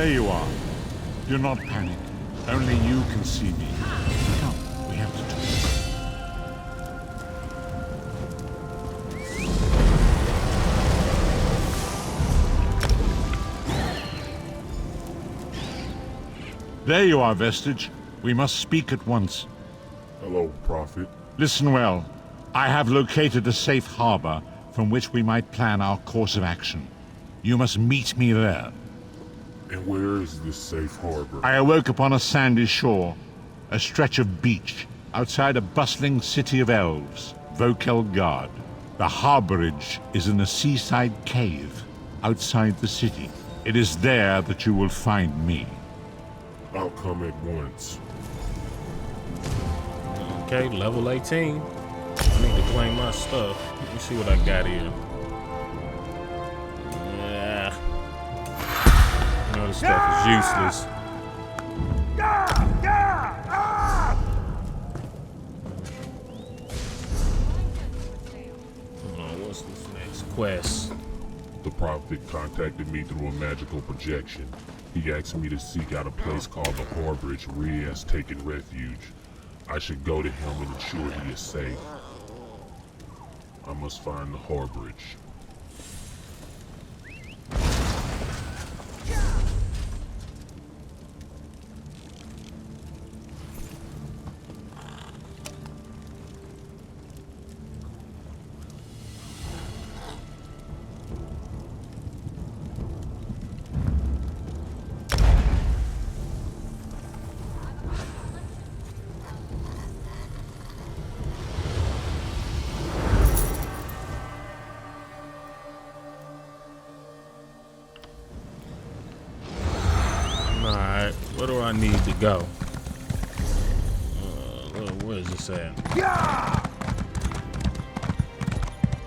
There you are. Do not panic. Only you can see me. Come, we have to talk. There you are, Vestige. We must speak at once. Hello, Prophet. Listen well. I have located a safe harbor from which we might plan our course of action. You must meet me there. And where is this safe harbor? I awoke upon a sandy shore, a stretch of beach, outside a bustling city of elves, Vokelgard. The harborage is in a seaside cave, outside the city. It is there that you will find me. I'll come at once. Okay, level 18. I need to claim my stuff. Let me see what I got here. Yeah. You know, this stuff is useless. What's this next quest? The Prophet contacted me through a magical projection. He asked me to seek out a place called the Harborage where he has taken refuge. I should go to him and ensure he is safe. I must find the Harborage. Alright, where do I need to go? Where is this at?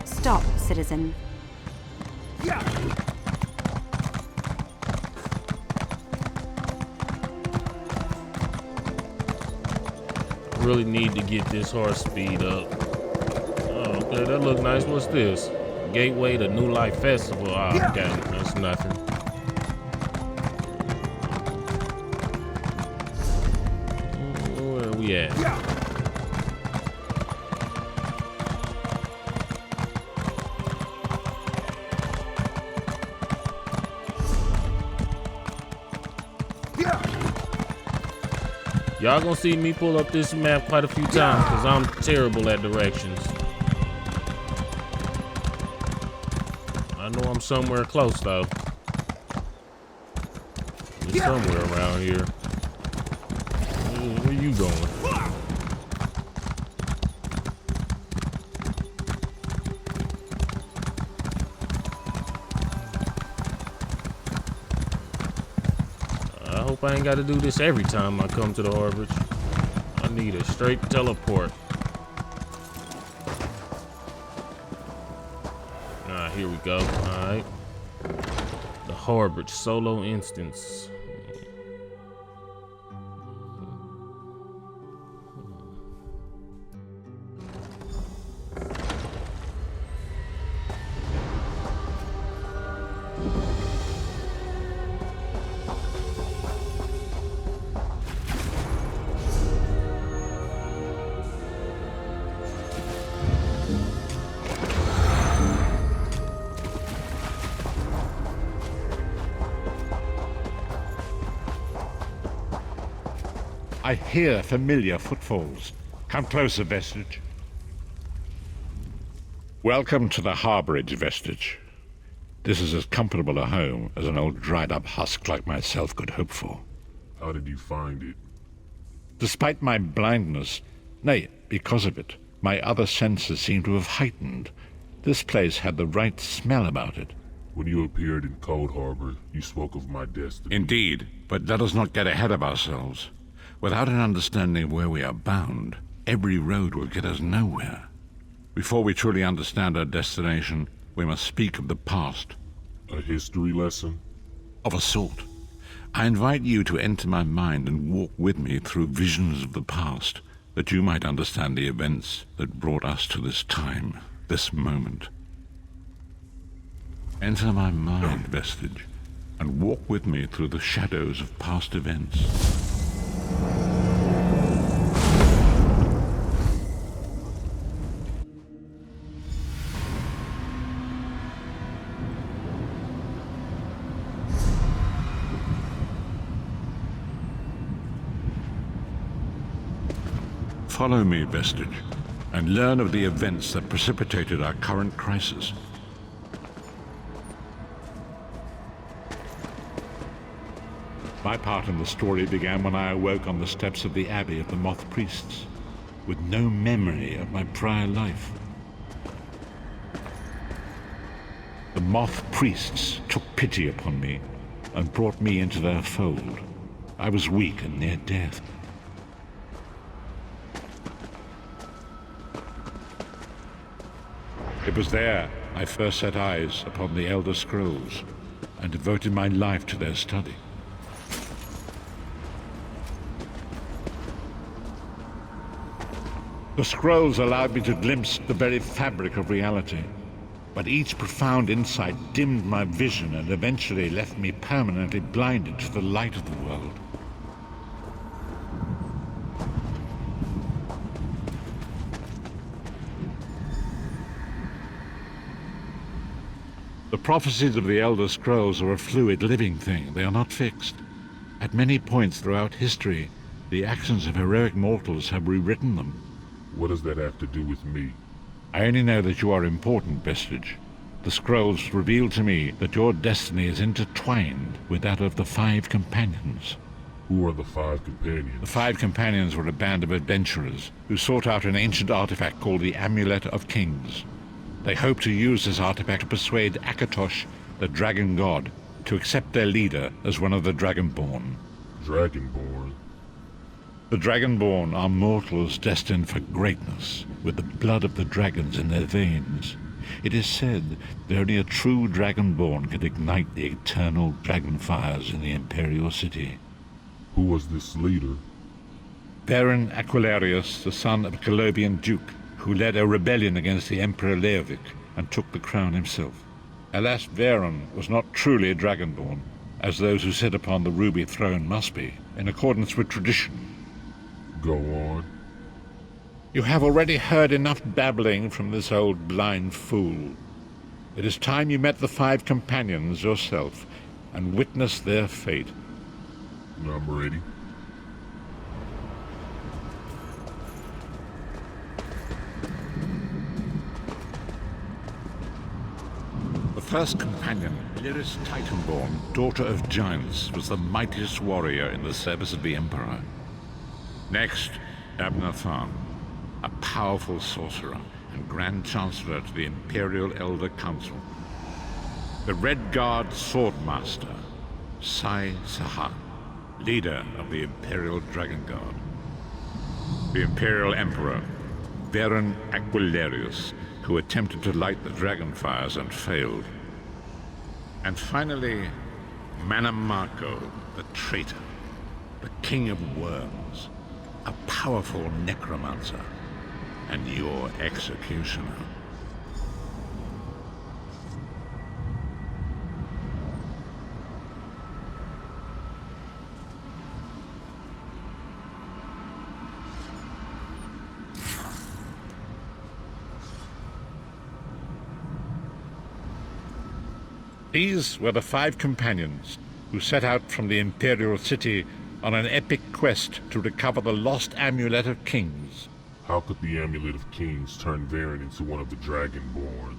Stop, citizen. Really need to get this horse speed up. Oh, okay, that look nice. What's this? Gateway to New Life Festival. Oh, okay, that's nothing. Where are we at? Y'all gonna see me pull up this map quite a few times because I'm terrible at directions. I know I'm somewhere close though. It's somewhere around here. Where you going? I hope I ain't got to do this every time I come to the Harborage. I need a straight teleport. Here we go. Alright. The Harborage solo instance. I hear familiar footfalls. Come closer, Vestige. Welcome to the Harborage, Vestige. This is as comfortable a home as an old dried-up husk like myself could hope for. How did you find it? Despite my blindness, nay, because of it, my other senses seem to have heightened. This place had the right smell about it. When you appeared in Cold Harbor, you spoke of my destiny. Indeed, but let us not get ahead of ourselves. Without an understanding of where we are bound, every road will get us nowhere. Before we truly understand our destination, we must speak of the past. A history lesson? Of a sort. I invite you to enter my mind and walk with me through visions of the past, that you might understand the events that brought us to this time, this moment. Enter my mind, Vestige, and walk with me through the shadows of past events. Follow me, Vestige, and learn of the events that precipitated our current crisis. My part in the story began when I awoke on the steps of the Abbey of the Moth Priests, with no memory of my prior life. The Moth Priests took pity upon me and brought me into their fold. I was weak and near death. It was there I first set eyes upon the Elder Scrolls and devoted my life to their study. The scrolls allowed me to glimpse the very fabric of reality, but each profound insight dimmed my vision and eventually left me permanently blinded to the light of the world. The prophecies of the Elder Scrolls are a fluid, living thing. They are not fixed. At many points throughout history, the actions of heroic mortals have rewritten them. What does that have to do with me? I only know that you are important, Vestige. The scrolls reveal to me that your destiny is intertwined with that of the Five Companions. Who are the Five Companions? The Five Companions were a band of adventurers who sought out an ancient artifact called the Amulet of Kings. They hoped to use this artifact to persuade Akatosh, the Dragon God, to accept their leader as one of the Dragonborn. Dragonborn? The Dragonborn are mortals destined for greatness, with the blood of the dragons in their veins. It is said that only a true Dragonborn can ignite the eternal dragon fires in the Imperial City. Who was this leader? Baron Aquilarius, the son of a Colobian duke, who led a rebellion against the Emperor Leovic and took the crown himself. Alas, Varen was not truly a Dragonborn, as those who sit upon the ruby throne must be, in accordance with tradition. Go on. You have already heard enough babbling from this old blind fool. It is time you met the Five Companions yourself and witnessed their fate. I'm ready. The first companion, Lyris Titanborn, daughter of giants, was the mightiest warrior in the service of the Emperor. Next, Abnathan, a powerful sorcerer and Grand Chancellor to the Imperial Elder Council. The Red Guard Swordmaster, Sai Saha, leader of the Imperial Dragon Guard. The Imperial Emperor, Baron Aquilarius, who attempted to light the dragon fires and failed. And finally, Manamako, the traitor, the King of Worms, a powerful necromancer, and your executioner. These were the Five Companions who set out from the Imperial City on an epic quest to recover the lost Amulet of Kings. How could the Amulet of Kings turn Varen into one of the Dragonborn?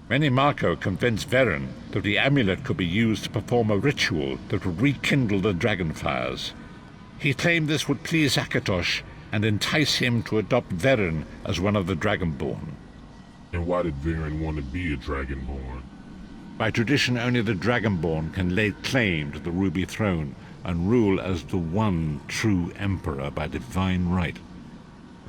Manamako convinced Varen that the amulet could be used to perform a ritual that would rekindle the dragon fires. He claimed this would please Akatosh and entice him to adopt Varen as one of the Dragonborn. And why did Varen want to be a Dragonborn? By tradition, only the Dragonborn can lay claim to the Ruby Throne and rule as the one true Emperor by divine right.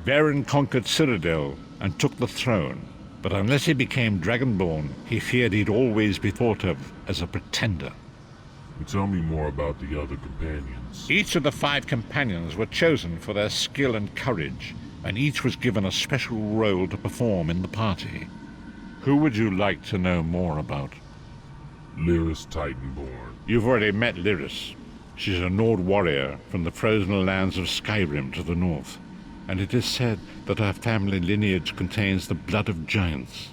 Varen conquered Cyrodiil and took the throne, but unless he became Dragonborn, he feared he'd always be thought of as a pretender. And tell me more about the other companions. Each of the Five Companions were chosen for their skill and courage, and each was given a special role to perform in the party. Who would you like to know more about? Lyris Titanborn. You've already met Lyris. She's a Nord warrior from the frozen lands of Skyrim to the north, and it is said that her family lineage contains the blood of giants.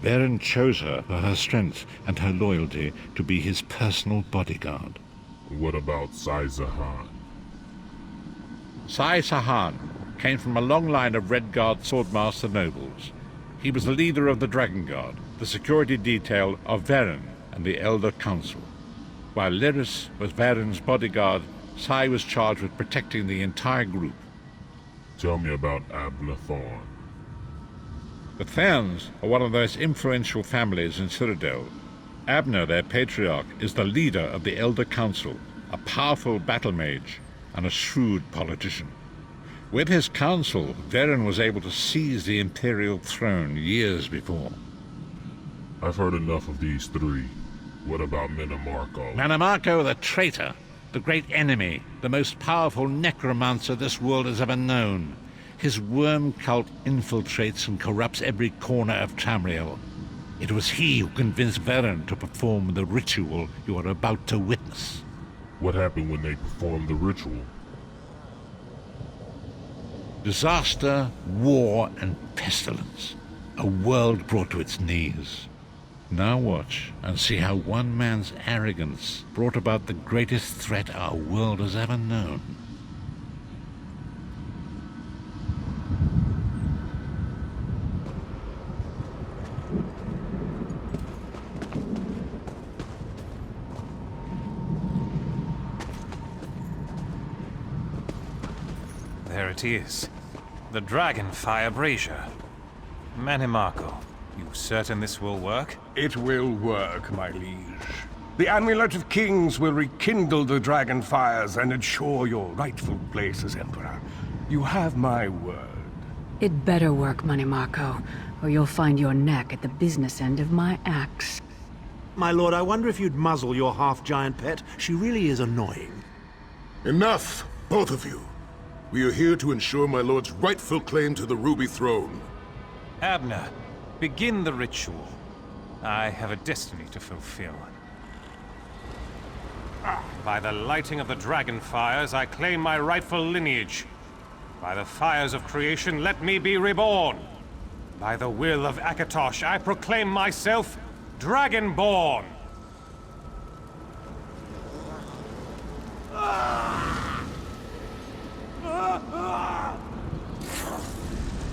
Varen chose her for her strength and her loyalty to be his personal bodyguard. What about Sai Zahan? Sai Sahan came from a long line of Redguard swordmaster nobles. He was the leader of the Dragon Guard, the security detail of Varen and the Elder Council. While Lyris was Varen's bodyguard, Sai was charged with protecting the entire group. Tell me about Abna Thorn. The Therns are one of the most influential families in Citadel. Abner, their patriarch, is the leader of the Elder Council, a powerful battle mage and a shrewd politician. With his council, Varen was able to seize the Imperial throne years before. I've heard enough of these three. What about Minimarco? Minimarco the traitor, the great enemy, the most powerful necromancer this world has ever known. His worm cult infiltrates and corrupts every corner of Tamriel. It was he who convinced Varen to perform the ritual you are about to witness. What happened when they performed the ritual? Disaster, war, and pestilence. A world brought to its knees. Now watch and see how one man's arrogance brought about the greatest threat our world has ever known. There it is. The Dragonfire Brazier. Manimarco, you certain this will work? It will work, my liege. The Amulet of Kings will rekindle the dragon fires and ensure your rightful place as Emperor. You have my word. It better work, Manimarco, or you'll find your neck at the business end of my axe. My lord, I wonder if you'd muzzle your half-giant pet. She really is annoying. Enough, both of you. We are here to ensure my lord's rightful claim to the Ruby Throne. Abner, begin the ritual. I have a destiny to fulfill. By the lighting of the dragon fires, I claim my rightful lineage. By the fires of creation, let me be reborn. By the will of Akatosh, I proclaim myself Dragonborn.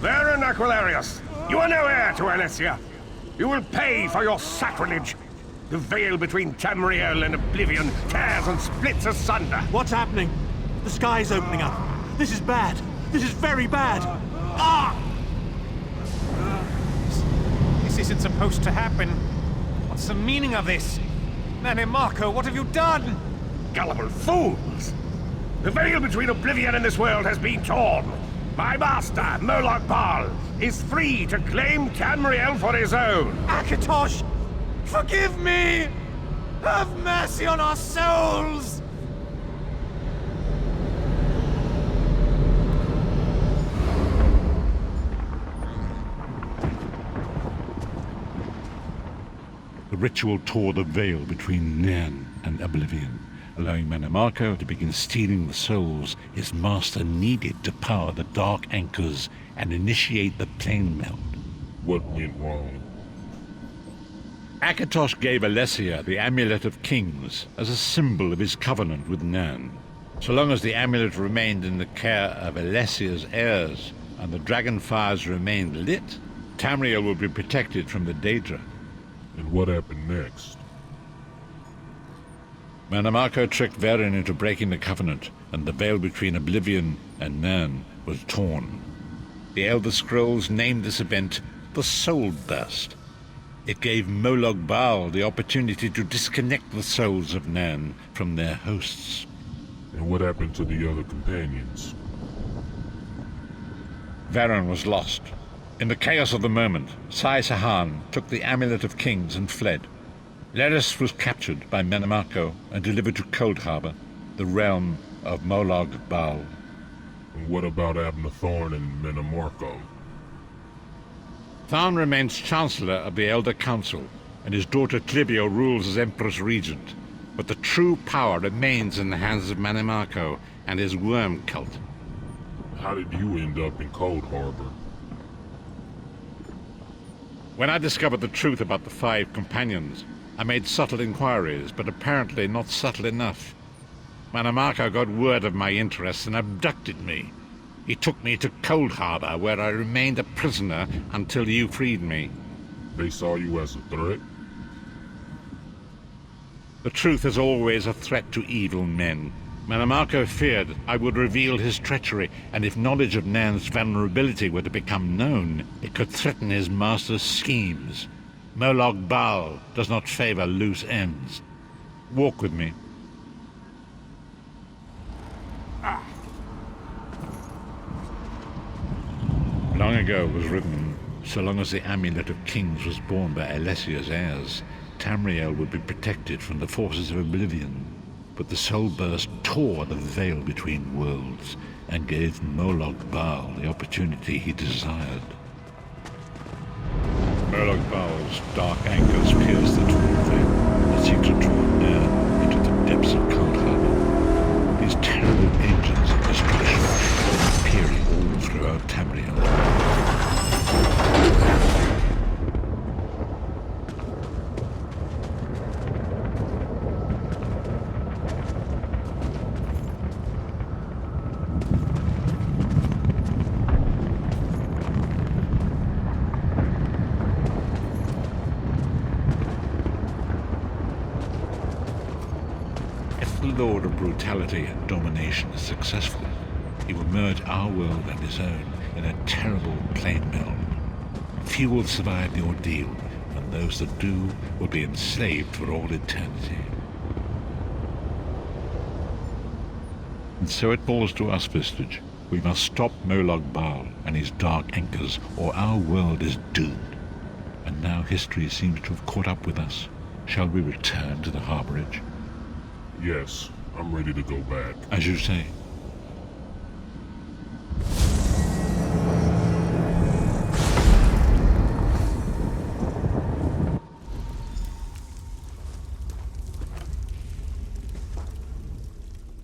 Varen Aquilarius, you are no heir to Alessia. You will pay for your sacrilege. The veil between Tamriel and Oblivion tears and splits asunder. What's happening? The sky's opening up. This is bad. This is very bad. Ah! This isn't supposed to happen. What's the meaning of this? Manimarco, what have you done? Gullible fools! The veil between Oblivion and this world has been torn. My master, Moloch Baal, is free to claim Tamriel for his own. Akatosh, forgive me! Have mercy on our souls! The ritual tore the veil between Nairn and Oblivion, allowing Manimarco to begin stealing the souls his master needed to power the dark anchors and initiate the plane meld. What went wrong? Akatosh gave Alessia the Amulet of Kings as a symbol of his covenant with Nairn. So long as the amulet remained in the care of Alessia's heirs and the dragon fires remained lit, Tamriel would be protected from the Daedra. And what happened next? Manimarco tricked Varen into breaking the covenant, and the veil between Oblivion and Nairn was torn. The Elder Scrolls named this event the Soul Burst. It gave Moloch Baal the opportunity to disconnect the souls of Nairn from their hosts. And what happened to the other companions? Varen was lost. In the chaos of the moment, Sai Sahan took the Amulet of Kings and fled. Lyris was captured by Manimarco and delivered to Cold Harbor, the realm of Moloch Baal. And what about Abner Thorn and Manimarco? Tharn remains Chancellor of the Elder Council. and his daughter Clibio rules as Empress Regent. But the true power remains in the hands of Manimarco and his worm cult. How did you end up in Cold Harbor? When I discovered the truth about the 5 companions, I made subtle inquiries, but apparently not subtle enough. Manimarco got word of my interests and abducted me. He took me to Cold Harbor, where I remained a prisoner until you freed me. They saw you as a threat? The truth is always a threat to evil men. Manimarco feared I would reveal his treachery, and if knowledge of Nan's vulnerability were to become known, it could threaten his master's schemes. Molog Bal does not favor loose ends. Walk with me. Long ago it was written, so long as the Amulet of Kings was borne by Alessia's heirs, Tamriel would be protected from the forces of oblivion. But the Soul Burst tore the veil between worlds and gave Molog Bal the opportunity he desired. Molog Bal's dark anchors pierce the torn veil and seek to draw near into the depths of Cold Harbor. These terrible engines of destruction are appearing all throughout Tamriel. If the Lord of Brutality and Domination is successful, he will merge our world and his own in a terrible plane meld. Few will survive the ordeal, and those that do will be enslaved for all eternity. And so it falls to us, Vistage. We must stop Molog Bal and his dark anchors, or our world is doomed. And now history seems to have caught up with us. Shall we return to the Harborage? Yes, I'm ready to go back. As you say.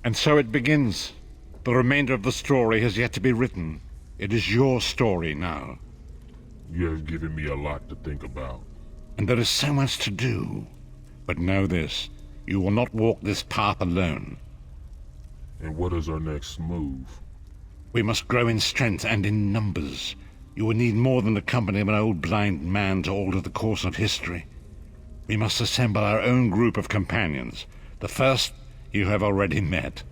And so it begins. The remainder of the story has yet to be written. It is your story now. You have given me a lot to think about. And there is so much to do. But know this, you will not walk this path alone. And what is our next move? We must grow in strength and in numbers. You will need more than the company of an old blind man to alter the course of history. We must assemble our own group of companions. The first you have already met.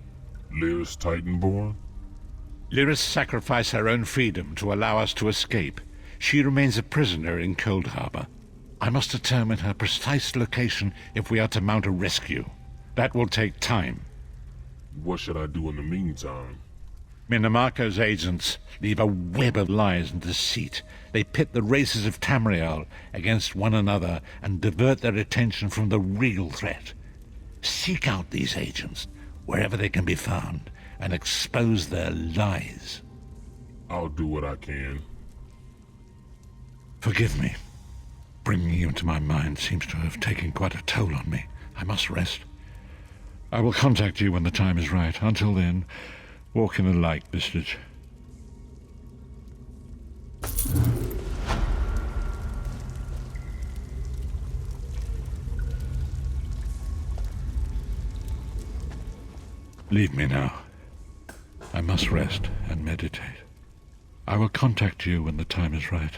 Lyris Titanborn? Lyris sacrificed her own freedom to allow us to escape. She remains a prisoner in Cold Harbor. I must determine her precise location if we are to mount a rescue. That will take time. What should I do in the meantime? Manimarco's agents leave a web of lies and deceit. They pit the races of Tamriel against one another and divert their attention from the real threat. Seek out these agents, wherever they can be found, and expose their lies. I'll do what I can. Forgive me. Bringing you into my mind seems to have taken quite a toll on me. I must rest. I will contact you when the time is right. Until then, walk in the light, Vistage. Leave me now. I must rest and meditate. I will contact you when the time is right.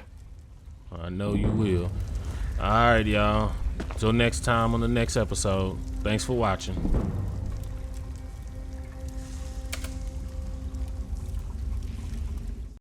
I know you will. Alright, y'all. Till next time on the next episode. Thanks for watching.